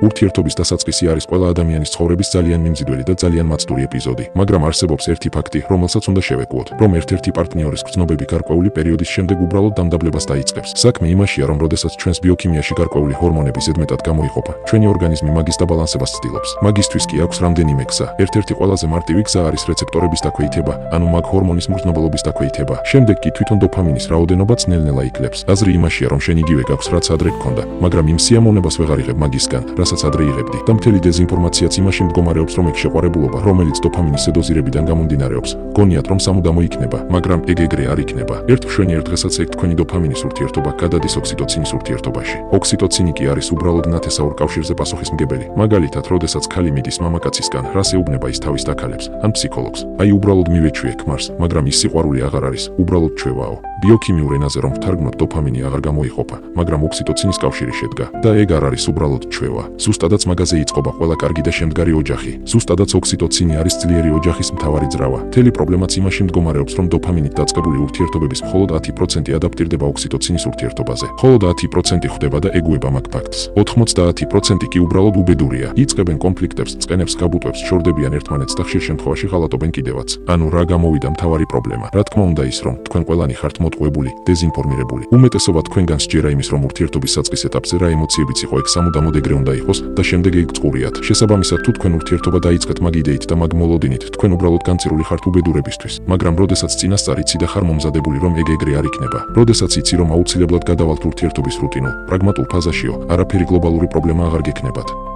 ურთიერთობის დასაწყისი არის ყველა ადამიანის ცხოვრების ძალიან მიმზიდველი და ძალიან მაცდური ეპიზოდი, მაგრამ არსებობს ერთი ფაქტი, რომელსაც უნდა შევეკუოთ, რომ ერთ-ერთი პარტნიორის გრძნობები გარკვეული პერიოდის შემდეგ უბრალოდ დამდაბლებას დაიწყებს. საქმე იმაშია, რომ როდესაც ჩვენს ბიოქიმიაში გარკვეული ჰორმონები ზედმეტად გამოიყოფა, ჩვენი ორგანიზმი მაგის დაბალანსებას ცდილობს. მაგისთვის კი აქვს რამდენიმე გზა. ერთ-ერთი ყველაზე მარტივი გზა არის რეცეპტორების დაქვეითება, ანუ მაგ ჰორმონის მგრძნობელობის დაქვეითება. შემდეგ კი თვითონ დოფამინის რაოდენობაც ნელ-ნელა იკლებს. აზრი იმაშია, რომ შენ იგივე გაქვს, რაც ადრე გქონდა, მაგრამ იმ სიამოვნებას ვეღარ იღებ მაგისგან, რასაც ადრე იღებდი. და მთელი დეზინფორმაციაც იმაში მდგომარეობს, რომ ეგ შეყვარებულობა, რომელიც დოფამინის დოზირებიდან გამომდინარეობს, გონიათ რომ სამუდამო იქნება, მაგრამ ეგ ეგრე არ იქნება. ერთ მშვენიერ დღესაც ეგ თქვენი დოფამინის ურთიერთობა გადადის ოქსიტოცინის ურთიერთობაში. ოქსიტოცინი კი არის უბრალოდ ნათესაურ კავშირზე პასუხისმგებელი. მაგალითად, როდესაც ქალი მიდის მამაკაცისგან, რას ეუბნება ის თავის დაქალებს ან ფსიქოლოგს? აი უბრალოდ მივეჩვიე ქმარს, მაგრამ ის სიყვარული აღარ არის, უბრალოდ ჩვევაო. ბიოქიმიურ ენაზე რომ ვთარგმნოთ, დოფამინი აღარ გამოიყოფა, მაგრამ ოქსიტოცინის კავშირი შედგა და ეგ არ არის უბრალოდ ჩვევა. ზუსტადაც მაგაზე იწყობა ყველა კარგი და შემდგარი ოჯახი. ზუსტადაც ოქსიტოცინი არის ძლიერი ოჯახის მთავარი ძრავა. მთელი პრობლემაც იმაში მდგომარეობს, რომ დოფამინით დაწყებული ურთიერთობების მხოლოდ 10% ადაპტირდება ოქსიტოცინის ურთიერთობაზე. მხოლოდ 10% ხვდება და ეგუება მაგ ფაქტს. 90% კი უბრალოდ უბედურია. იწყებენ კონფლიქტებს, წყენებს, გაბუტვებს, შორდებიან ერთმანეთს და ხშირ შემთხვევაში ღალატობენ კიდევაც. ანუ რა გამოვიდა მთავარი პრობლემა? რა თქმა უნდა ის, რომ თქვენ ყველანი ხართ მოტყუებული, დეზინფორმირებული. უმეტესობა თქვენგან სჯერა იმის, რომ ურთიერთობის საწყის ეტაპზე რა ემოციებიც იყო, ეგ სამუდამოდ ეგრე უნდა იყოს და შემდეგ ეგ წყურიათ. შესაბამისად, თუ თქვენ ურთიერთობა დაიწყეთ მაგ იდეით და მაგ მოლოდინით, თქვენ უბრალოდ განწირული ხართ უბედურებისთვის. მაგრამ როდესაც წინასწარ იცი და ხარ მომზადებული, რომ ეგ ეგრე არ იქნება, როდესაც იცი, რომ აუცილებლად გადავალთ ურთიერთობის რუტინულ, პრაგმატულ ფაზაშიო, არაფერი გლობალური პრობლემა აღარ გექნებათ.